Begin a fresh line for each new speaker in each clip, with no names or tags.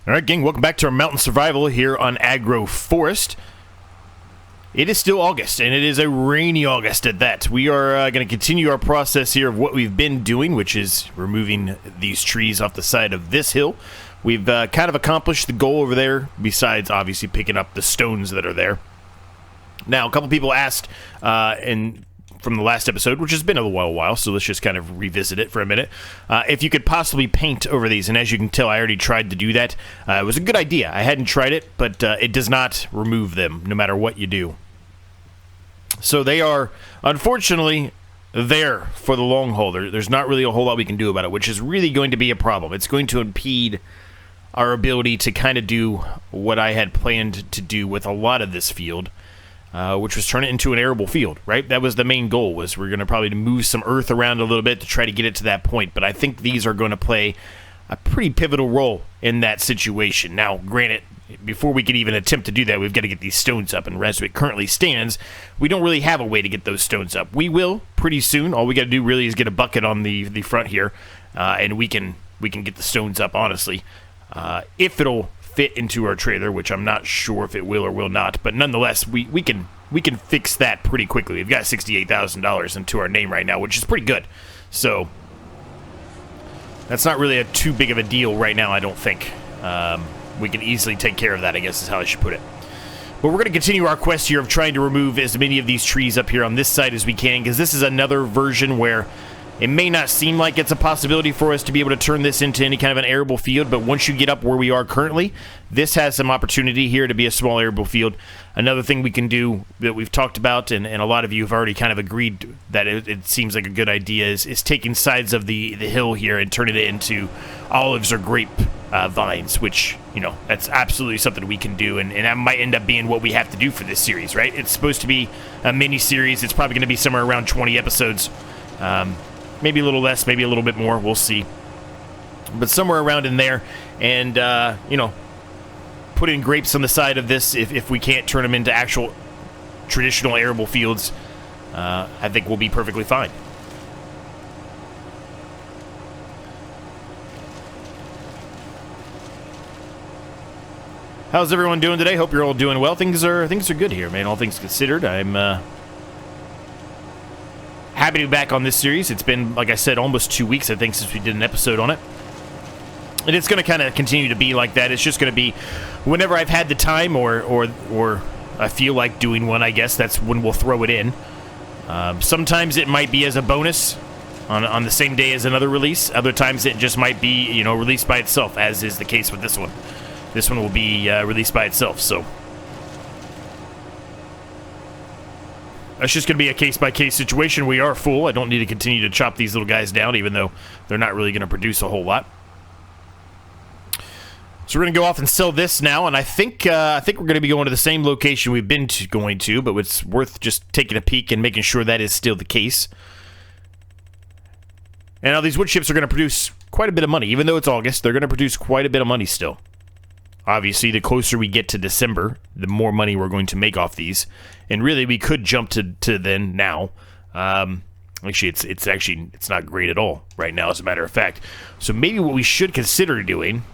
All right, gang, welcome back to our mountain survival here on AgroForest. It is still August, and it is a rainy August at that. We are going to continue our process here of what we've been doing, which is removing these trees off the side of this hill. We've kind of accomplished the goal over there, besides obviously picking up the stones that are there. Now, a couple people asked from the last episode, which has been a while, so let's just kind of revisit it for a minute. If you could possibly paint over these, and as you can tell, I already tried to do that. It was a good idea. I hadn't tried it, but it does not remove them, no matter what you do. So they are, unfortunately, there for the long haul. There's not really a whole lot we can do about it, which is really going to be a problem. It's going to impede our ability to kind of do what I had planned to do with a lot of this field, which was turn it into an arable field, right? That was the main goal, was we're going to probably move some earth around a little bit to try to get it to that point. But I think these are going to play a pretty pivotal role in that situation. Now, granted, before we can even attempt to do that, we've got to get these stones up. And as it currently stands, we don't really have a way to get those stones up. We will pretty soon. All we got to do really is get a bucket on the front here, and we can get the stones up, honestly. If it'll fit into our trailer, which I'm not sure if it will or will not, but nonetheless, we can fix that pretty quickly. We've got $68,000 into our name right now, which is pretty good. So that's not really too big of a deal right now, I don't think. We can easily take care of that, I guess is how I should put it. But we're going to continue our quest here of trying to remove as many of these trees up here on this side as we can, because this is another version where it may not seem like it's a possibility for us to be able to turn this into any kind of an arable field, but once you get up where we are currently, this has some opportunity here to be a small arable field. Another thing we can do that we've talked about, and a lot of you have already kind of agreed that it seems like a good idea, is taking sides of the hill here and turning it into olives or grape vines, which, you know, that's absolutely something we can do, and that might end up being what we have to do for this series, right? It's supposed to be a mini-series. It's probably going to be somewhere around 20 episodes. Maybe a little less, maybe a little bit more. We'll see. But somewhere around in there. And, you know, put in grapes on the side of this if we can't turn them into actual traditional arable fields. I think we'll be perfectly fine. How's everyone doing today? Hope you're all doing well. Things are good here, man. All things considered, I'm happy to be back on this series. It's been, like I said, almost 2 weeks, I think, since we did an episode on it. And it's going to kind of continue to be like that. It's just going to be whenever I've had the time or I feel like doing one, I guess, that's when we'll throw it in. Sometimes it might be as a bonus on the same day as another release. Other times it just might be, you know, released by itself, as is the case with this one. This one will be released by itself, so that's just going to be a case-by-case situation. We are full. I don't need to continue to chop these little guys down, even though they're not really going to produce a whole lot. So we're going to go off and sell this now, and I think we're going to be going to the same location we've been going to, but it's worth just taking a peek and making sure that is still the case. And now these wood chips are going to produce quite a bit of money. Even though it's August, they're going to produce quite a bit of money still. Obviously, the closer we get to December, the more money we're going to make off these. And really, we could jump to then now. Actually, it's not great at all right now, as a matter of fact. So maybe what we should consider doing,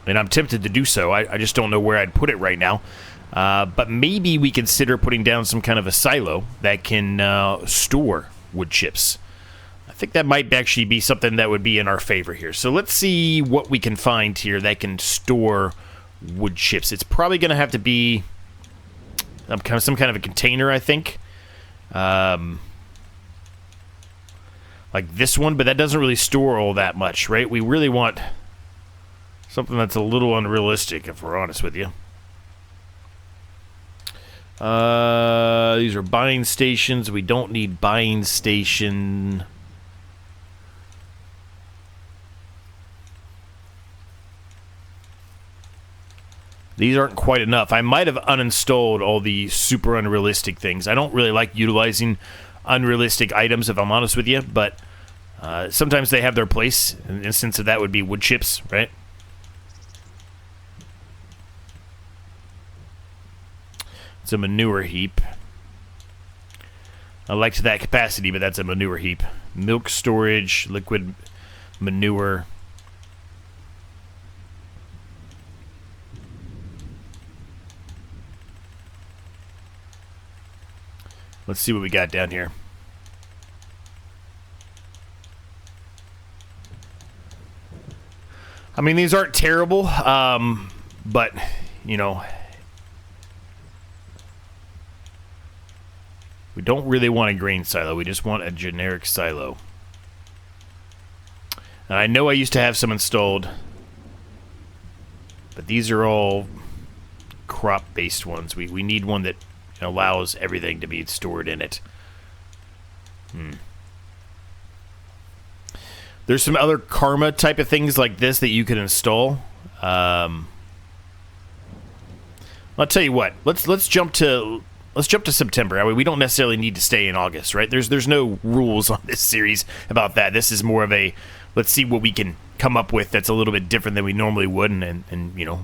and I'm tempted to do so, I just don't know where I'd put it right now, but maybe we consider putting down some kind of a silo that can store wood chips. I think that might actually be something that would be in our favor here. So let's see what we can find here that can store wood chips. It's probably going to have to be some kind of a container, I think. Like this one, but that doesn't really store all that much, right? We really want something that's a little unrealistic, if we're honest with you. These are buying stations. We don't need buying station. These aren't quite enough. I might have uninstalled all the super unrealistic things. I don't really like utilizing unrealistic items, if I'm honest with you, but sometimes they have their place. An instance of that would be wood chips, right? It's a manure heap. I liked that capacity, but that's a manure heap. Milk storage, liquid manure. Let's see what we got down here. I mean, these aren't terrible, but, you know, we don't really want a grain silo. We just want a generic silo. And I know I used to have some installed, but these are all crop-based ones. We need one that allows everything to be stored in it. There's some other Karma type of things like this that you can install. I'll tell you what. Let's jump to September. I mean, we don't necessarily need to stay in August, right? There's no rules on this series about that. This is more of a let's see what we can come up with that's a little bit different than we normally would, and you know,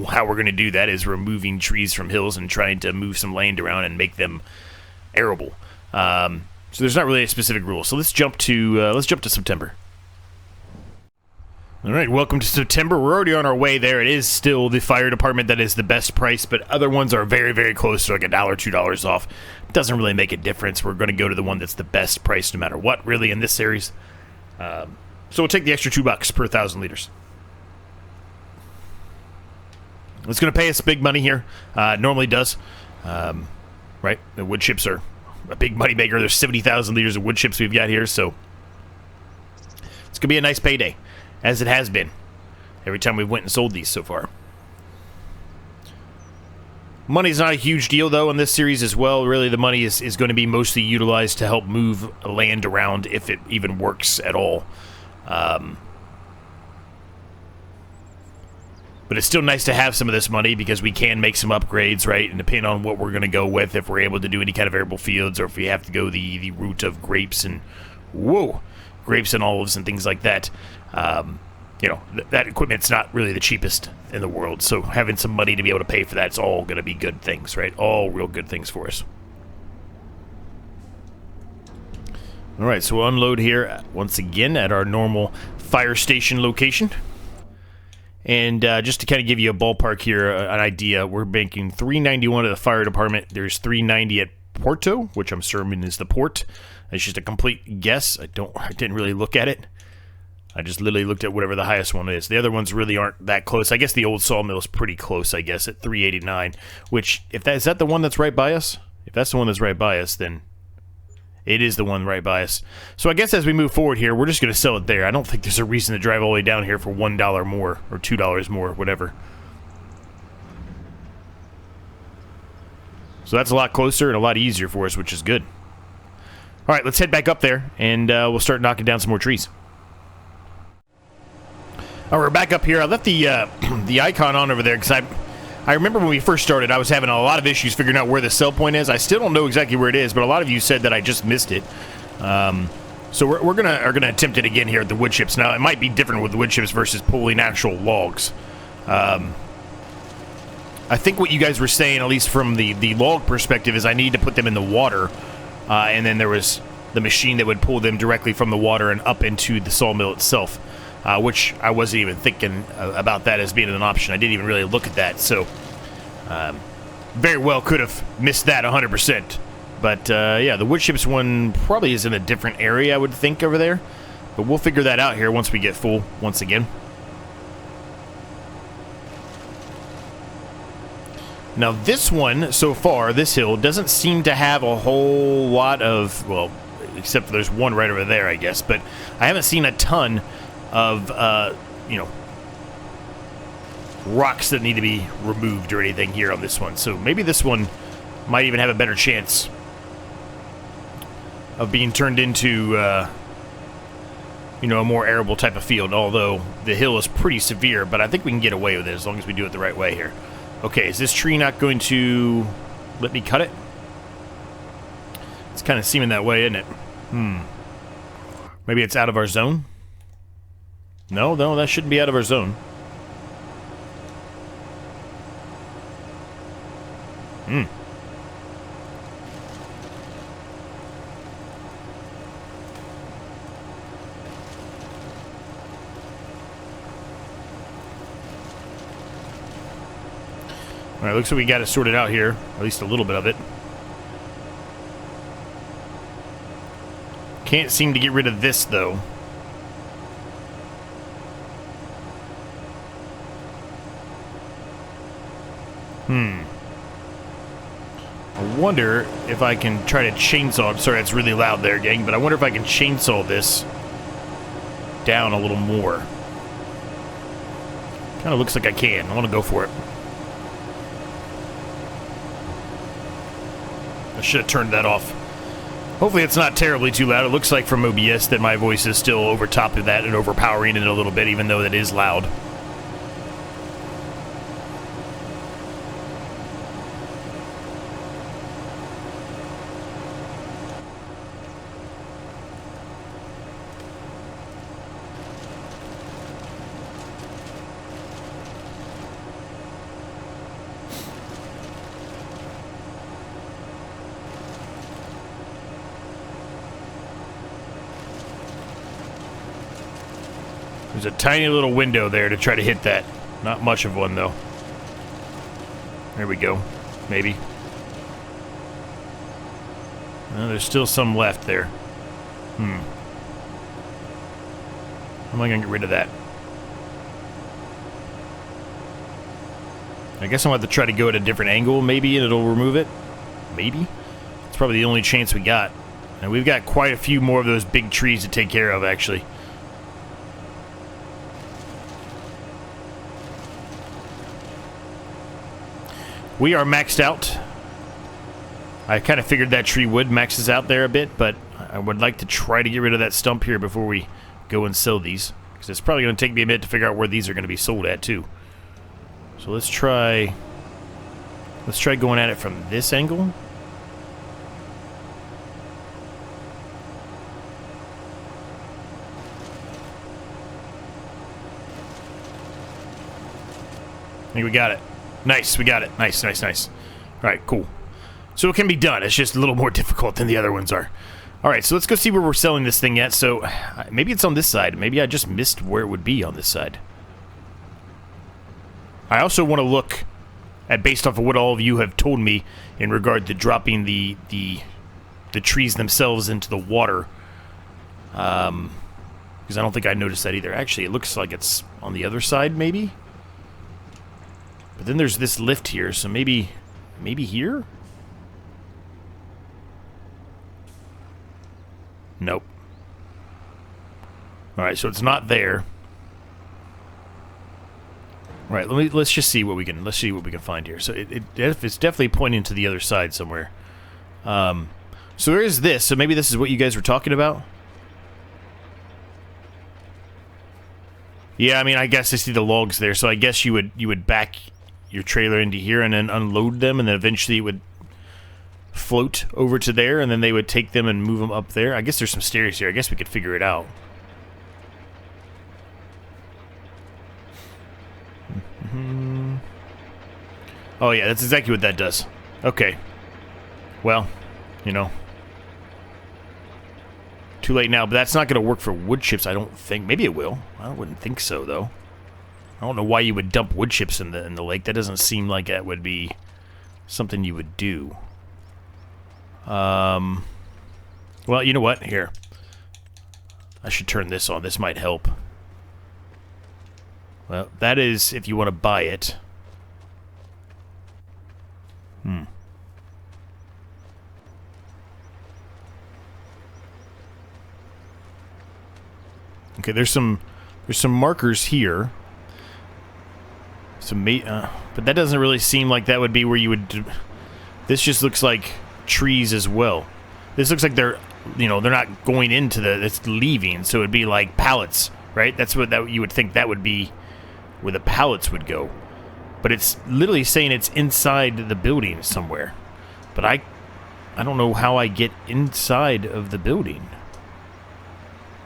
how we're going to do that is removing trees from hills and trying to move some land around and make them arable. So there's not really a specific rule. So let's jump to September. All right, welcome to September. We're already on our way there. It is still the fire department that is the best price, but other ones are very, very close to like $1, $2 off. It doesn't really make a difference. We're going to go to the one that's the best price no matter what, really, in this series. So we'll take the extra $2 per 1,000 liters. It's going to pay us big money here. Normally does. Right? The wood chips are a big money maker. There's 70,000 liters of wood chips we've got here, so it's going to be a nice payday, as it has been every time we've went and sold these so far. Money's not a huge deal, though, in this series as well. Really, the money is going to be mostly utilized to help move land around, if it even works at all. But it's still nice to have some of this money because we can make some upgrades, right? And depending on what we're going to go with, if we're able to do any kind of arable fields, or if we have to go the route of grapes and grapes and olives and things like that. You know, that equipment's not really the cheapest in the world. So having some money to be able to pay for that's all going to be good things, right? All real good things for us. All right, so we'll unload here once again at our normal fire station location. And just to kind of give you a ballpark here, an idea, we're banking $391 at the fire department. There's $390 at Porto, which I'm assuming is the port. It's just a complete guess. I didn't really look at it. I just literally looked at whatever the highest one is. The other ones really aren't that close. I guess the old sawmill is pretty close, I guess, at $389. Which, is that the one that's right by us? If that's the one that's right by us, then it is the one right by us. So I guess as we move forward here, we're just going to sell it there. I don't think there's a reason to drive all the way down here for $1 more or $2 more, whatever. So that's a lot closer and a lot easier for us, which is good. All right, let's head back up there, and we'll start knocking down some more trees. All right, we're back up here. I left the icon on over there because I remember when we first started, I was having a lot of issues figuring out where the sell point is. I still don't know exactly where it is, but a lot of you said that I just missed it. So we're gonna attempt it again here at the wood chips. Now, it might be different with the wood chips versus pulling actual logs. I think what you guys were saying, at least from the log perspective, is I need to put them in the water, and then there was the machine that would pull them directly from the water and up into the sawmill itself. Which I wasn't even thinking about that as being an option. I didn't even really look at that, so very well could have missed that 100%. But yeah, the wood chips one probably is in a different area, I would think, over there. But we'll figure that out here once we get full once again. Now this one, so far, this hill, doesn't seem to have a whole lot of, well, except for there's one right over there, I guess. But I haven't seen a ton of, you know, rocks that need to be removed or anything here on this one. So maybe this one might even have a better chance of being turned into, you know, a more arable type of field, although the hill is pretty severe, but I think we can get away with it as long as we do it the right way here. Okay, is this tree not going to let me cut it? It's kind of seeming that way, isn't it? Maybe it's out of our zone? No, that shouldn't be out of our zone. Alright, looks like we got it sorted out here. At least a little bit of it. Can't seem to get rid of this, though. I wonder if I can try to chainsaw. I'm sorry, it's really loud there, gang, but I wonder if I can chainsaw this down a little more. Kind of looks like I can. I want to go for it. I should have turned that off. Hopefully it's not terribly too loud. It looks like from OBS that my voice is still over top of that and overpowering it a little bit, even though it is loud. There's a tiny little window there to try to hit that. Not much of one, though. There we go. Maybe. There's still some left there. How am I going to get rid of that? I guess I'm going to have to try to go at a different angle, maybe, and it'll remove it. Maybe. It's probably the only chance we got. And we've got quite a few more of those big trees to take care of, actually. We are maxed out. I kind of figured that tree would maxes out there a bit, but I would like to try to get rid of that stump here before we go and sell these. Because it's probably going to take me a minute to figure out where these are going to be sold at, too. So let's try going at it from this angle. I think we got it. Nice, we got it. Nice, nice, nice. All right, cool. So it can be done. It's just a little more difficult than the other ones are. All right, so let's go see where we're selling this thing at. So maybe it's on this side. Maybe I just missed where it would be on this side. I also want to look at, based off of what all of you have told me in regard to dropping the trees themselves into the water. Because I don't think I noticed that either. Actually, it looks like it's on the other side, maybe? But then there's this lift here, so maybe here? Nope. Alright, so it's not there. Alright, let's just see what we can find here. So it's definitely pointing to the other side somewhere. So there is this, so maybe this is what you guys were talking about? Yeah, I mean, I guess I see the logs there, so I guess you would back your trailer into here and then unload them, and then eventually it would float over to there, and then they would take them and move them up there. I guess there's some stairs here. I guess we could figure it out. Oh yeah, that's exactly what that does. Okay. Well, you know. Too late now, but that's not going to work for wood chips, I don't think. Maybe it will. I wouldn't think so, though. I don't know why you would dump wood chips in the lake. That doesn't seem like that would be something you would do. Well, you know what? Here. I should turn this on. This might help. Well, that is if you want to buy it. Okay, there's some markers here. But that doesn't really seem like that would be where you would do. This just looks like trees as well. This looks like they're not going into it's leaving, so it'd be like pallets, right? That's what you would think that would be where the pallets would go. But it's literally saying it's inside the building somewhere. But I don't know how I get inside of the building.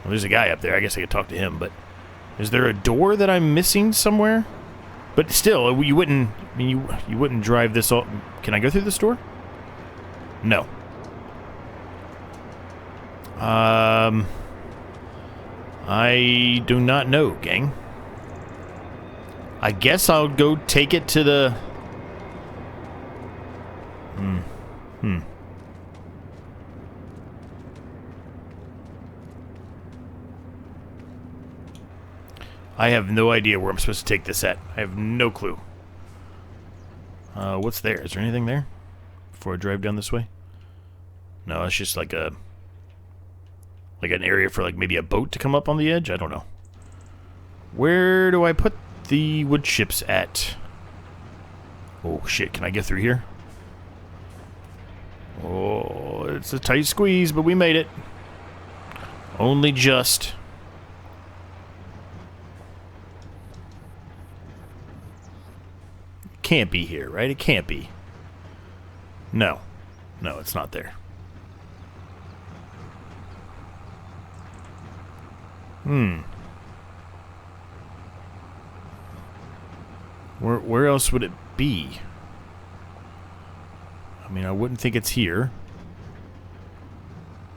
Well, there's a guy up there. I guess I could talk to him, but is there a door that I'm missing somewhere? But still, you wouldn't. I mean, you wouldn't drive this all. Can I go through this door? No. I do not know, gang. I guess I'll go take it to the. I have no idea where I'm supposed to take this at. I have no clue. What's there? Is there anything there? Before I drive down this way? No, it's just like a... like an area for like maybe a boat to come up on the edge? I don't know. Where do I put the wood chips at? Oh shit, can I get through here? Oh, it's a tight squeeze, but we made it. Only just. Can't be here, right? It can't be. No. No, it's not there. Where else would it be? I mean, I wouldn't think it's here.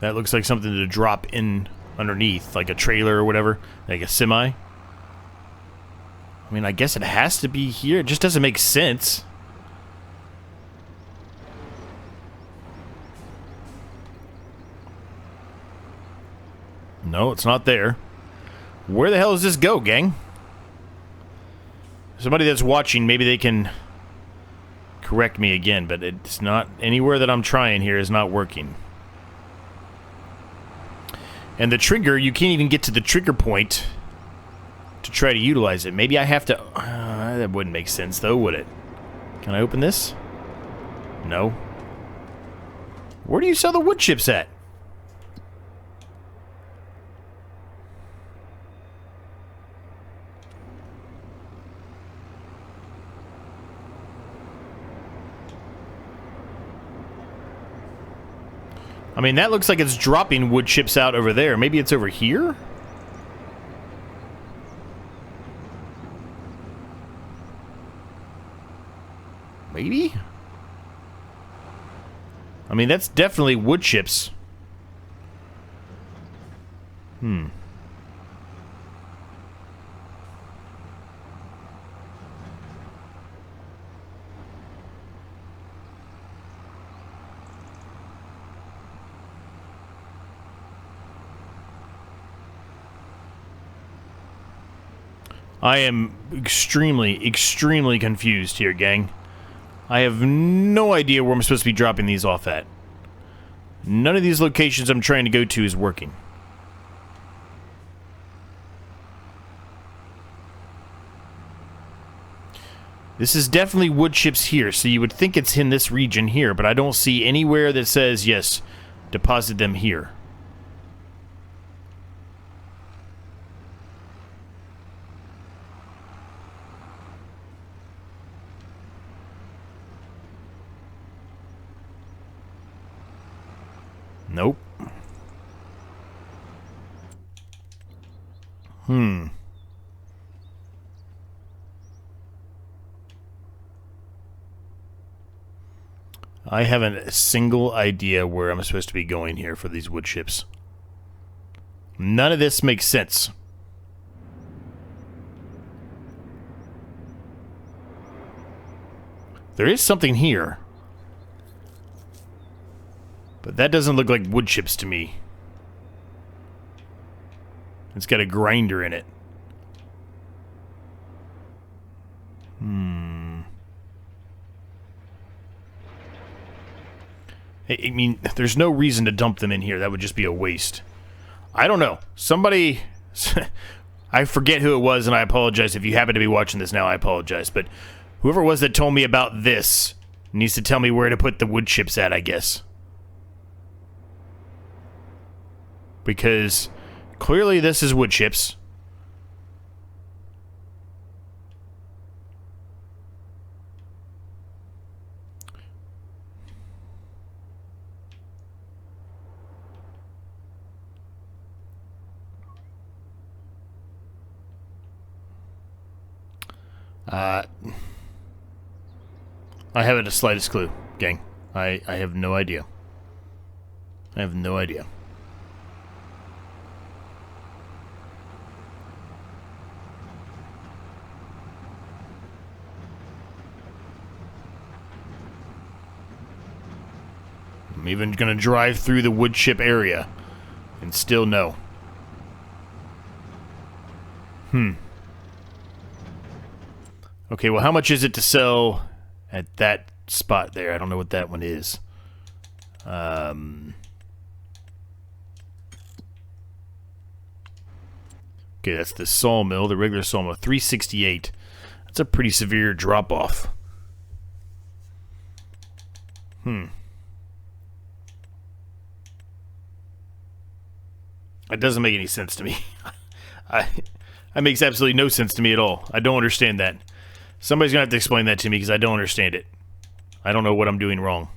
That looks like something to drop in underneath, like a trailer or whatever, like a semi. I mean, I guess it has to be here. It just doesn't make sense. No, it's not there. Where the hell does this go, gang? Somebody that's watching, maybe they can correct me again, but it's not anywhere that I'm trying here is not working. And the trigger, you can't even get to the trigger point to try to utilize it. Maybe I have to... that wouldn't make sense, though, would it? Can I open this? No. Where do you sell the wood chips at? I mean, that looks like it's dropping wood chips out over there. Maybe it's over here? Maybe? I mean, that's definitely wood chips. I am extremely, extremely confused here, gang. I have no idea where I'm supposed to be dropping these off at. None of these locations I'm trying to go to is working. This is definitely wood chips here, so you would think it's in this region here, but I don't see anywhere that says, yes, deposit them here. Nope. I haven't a single idea where I'm supposed to be going here for these wood chips. None of this makes sense. There is something here. But that doesn't look like wood chips to me. It's got a grinder in it. I mean, there's no reason to dump them in here. That would just be a waste. I don't know. Somebody... I forget who it was, and I apologize. If you happen to be watching this now, I apologize. But whoever it was that told me about this needs to tell me where to put the wood chips at, I guess. Because clearly this is wood chips. I haven't the slightest clue, gang. I have no idea. I have no idea. I'm even gonna drive through the wood chip area and still no. Okay, well, how much is it to sell at that spot there? I don't know what that one is. Okay, that's the sawmill, the regular sawmill, 368. That's a pretty severe drop-off. That doesn't make any sense to me. That makes absolutely no sense to me at all. I don't understand that. Somebody's going to have to explain that to me because I don't understand it. I don't know what I'm doing wrong.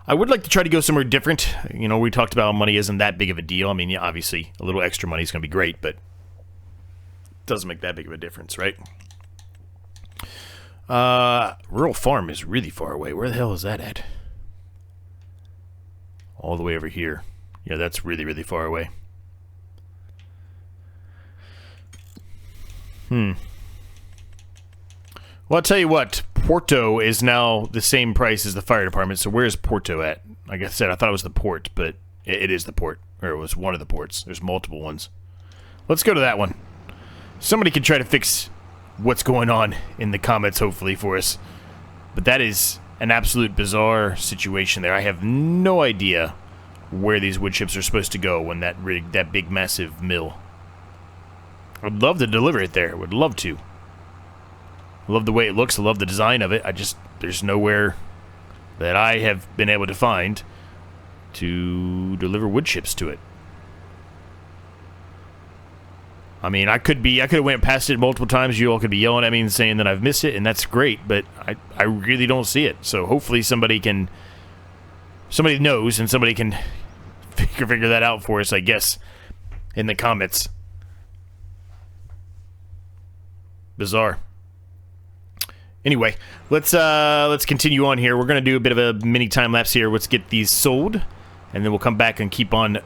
I would like to try to go somewhere different. You know, we talked about money isn't that big of a deal. I mean, yeah, obviously, a little extra money is going to be great, but it doesn't make that big of a difference, right? Rural farm is really far away. Where the hell is that at? All the way over here. Yeah, that's really, really far away. Well, I'll tell you what. Porto is now the same price as the fire department, so where's Porto at? Like I said, I thought it was the port, but it is the port. Or it was one of the ports. There's multiple ones. Let's go to that one. Somebody can try to fix what's going on in the comments, hopefully, for us. But that is an absolute bizarre situation there. I have no idea where these wood chips are supposed to go when that big, massive mill. I'd love to deliver it there. Would love to. I love the way it looks. I love the design of it. There's nowhere that I have been able to find to deliver wood chips to it. I mean, I could have went past it multiple times. You all could be yelling at me and saying that I've missed it, and that's great, but I really don't see it. So hopefully somebody knows, and somebody can figure that out for us, I guess, in the comments. Bizarre. Anyway, let's continue on here. We're going to do a bit of a mini time lapse here. Let's get these sold, and then we'll come back and keep on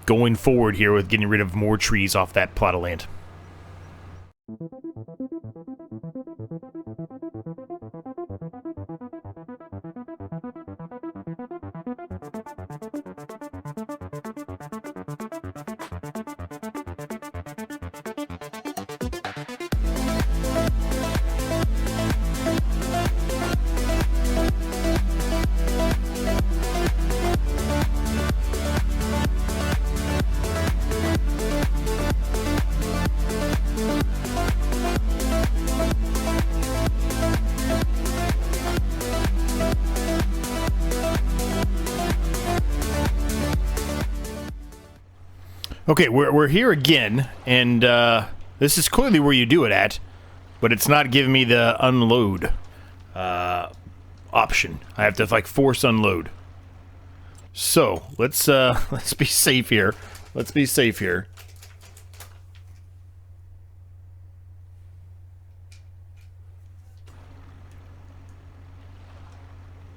going forward here with getting rid of more trees off that plot of land. Okay, we're here again, and this is clearly where you do it at, but it's not giving me the unload option. I have to like force unload. So let's be safe here. Let's be safe here.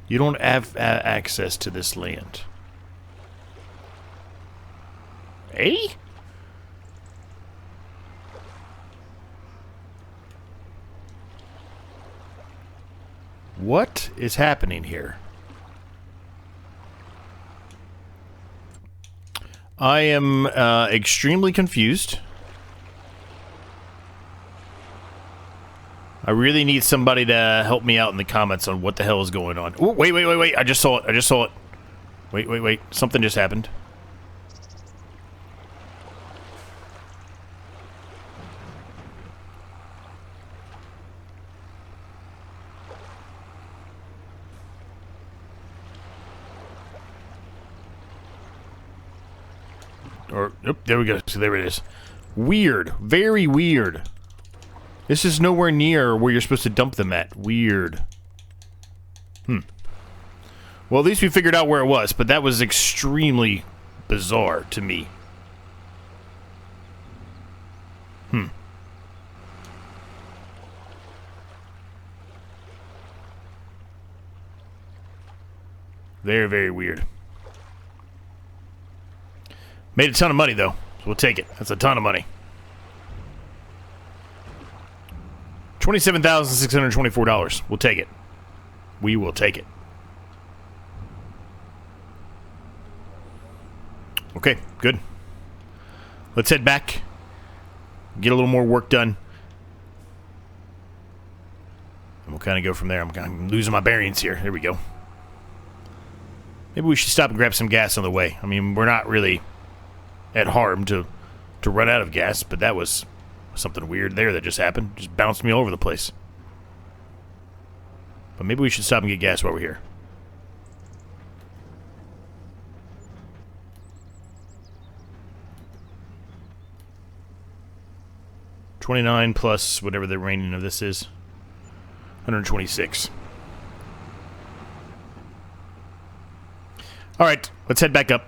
You don't have access to this land. Eh? What is happening here? I am extremely confused. I really need somebody to help me out in the comments on what the hell is going on. Ooh, wait. I just saw it. Wait. Something just happened. There we go. So there it is. Weird. Very weird. This is nowhere near where you're supposed to dump them at. Weird. Well, at least we figured out where it was, but that was extremely bizarre to me. Very, very weird. Made a ton of money, though. So we'll take it. That's a ton of money. $27,624. We'll take it. We will take it. Okay, good. Let's head back. Get a little more work done. kind of go from there. I'm losing my bearings here. There we go. Maybe we should stop and grab some gas on the way. I mean, we're not really at harm to run out of gas, but that was something weird there that just happened. Just bounced me all over the place. But maybe we should stop and get gas while we're here. $29 plus whatever the remaining of this is. $126. All right, let's head back up.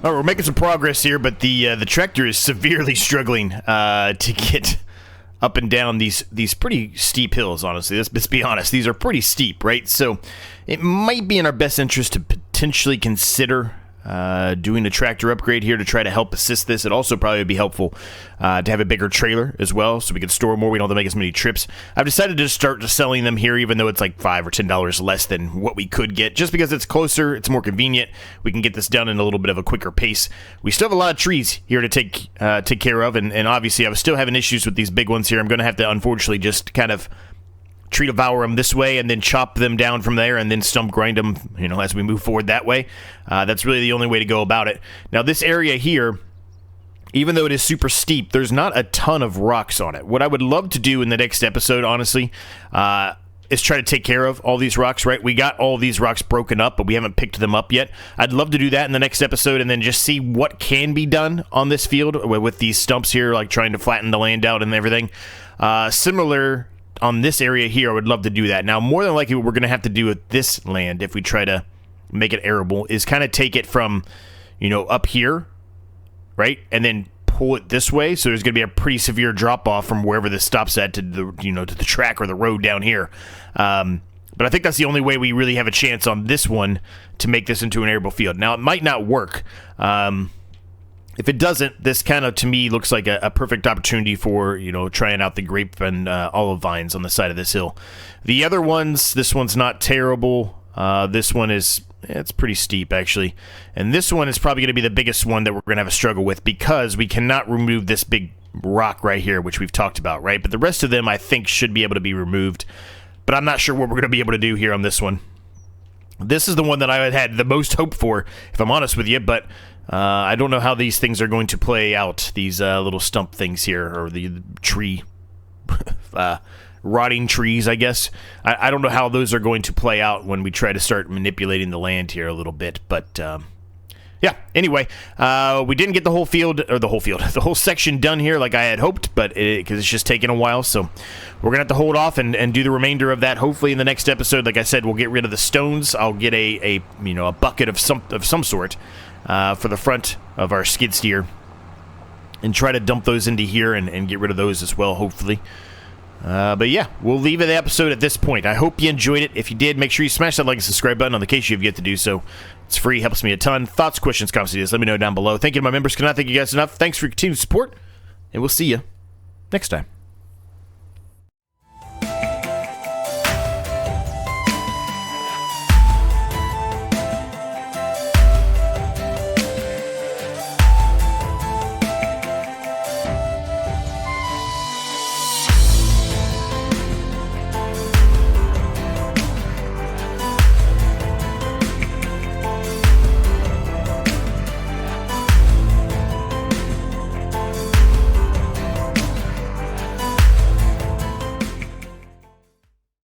All right, we're making some progress here, but the tractor is severely struggling to get up and down these pretty steep hills, honestly. Let's be honest. These are pretty steep, right? So it might be in our best interest to potentially consider doing a tractor upgrade here to try to help assist this. It also probably would be helpful to have a bigger trailer as well, so we can store more. We don't have to make as many trips. I've decided to start selling them here, even though it's like $5 or $10 less than what we could get, just because it's closer, it's more convenient. We can get this done in a little bit of a quicker pace. We still have a lot of trees here to take care of, and obviously I was still having issues with these big ones here. I'm going to have to, unfortunately, just kind of tree devour them this way and then chop them down from there and then stump grind them, as we move forward that way. That's really the only way to go about it. Now, this area here, even though it is super steep, there's not a ton of rocks on it. What I would love to do in the next episode, honestly, is try to take care of all these rocks, right? We got all these rocks broken up, but we haven't picked them up yet. I'd love to do that in the next episode and then just see what can be done on this field with these stumps here, like trying to flatten the land out and everything. Similar on this area here, I would love to do that. Now, more than likely, what we're going to have to do with this land, if we try to make it arable, is kind of take it from, up here, right, and then pull it this way. So there's going to be a pretty severe drop off from wherever this stops at to the, to the track or the road down here. But I think that's the only way we really have a chance on this one to make this into an arable field. Now, it might not work. If it doesn't, this kind of, to me, looks like a perfect opportunity for, trying out the grape and olive vines on the side of this hill. The other ones, this one's not terrible. This one it's pretty steep, actually. And this one is probably going to be the biggest one that we're going to have a struggle with because we cannot remove this big rock right here, which we've talked about, right? But the rest of them, I think, should be able to be removed. But I'm not sure what we're going to be able to do here on this one. This is the one that I had the most hope for, if I'm honest with you, but I don't know how these things are going to play out, these little stump things here, or the tree, rotting trees, I guess. I don't know how those are going to play out when we try to start manipulating the land here a little bit, but yeah, anyway, we didn't get the whole whole section done here like I had hoped, but because it's just taking a while, so we're going to have to hold off and do the remainder of that. Hopefully in the next episode, like I said, we'll get rid of the stones. I'll get a bucket of some sort for the front of our skid steer and try to dump those into here and get rid of those as well, hopefully. But yeah, we'll leave the episode at this point. I hope you enjoyed it. If you did, make sure you smash that like and subscribe button on the case you have yet to do so. It's free, helps me a ton. Thoughts, questions, comments, ideas, let me know down below. Thank you to my members. Cannot thank you guys enough. Thanks for your continued support, and we'll see you next time.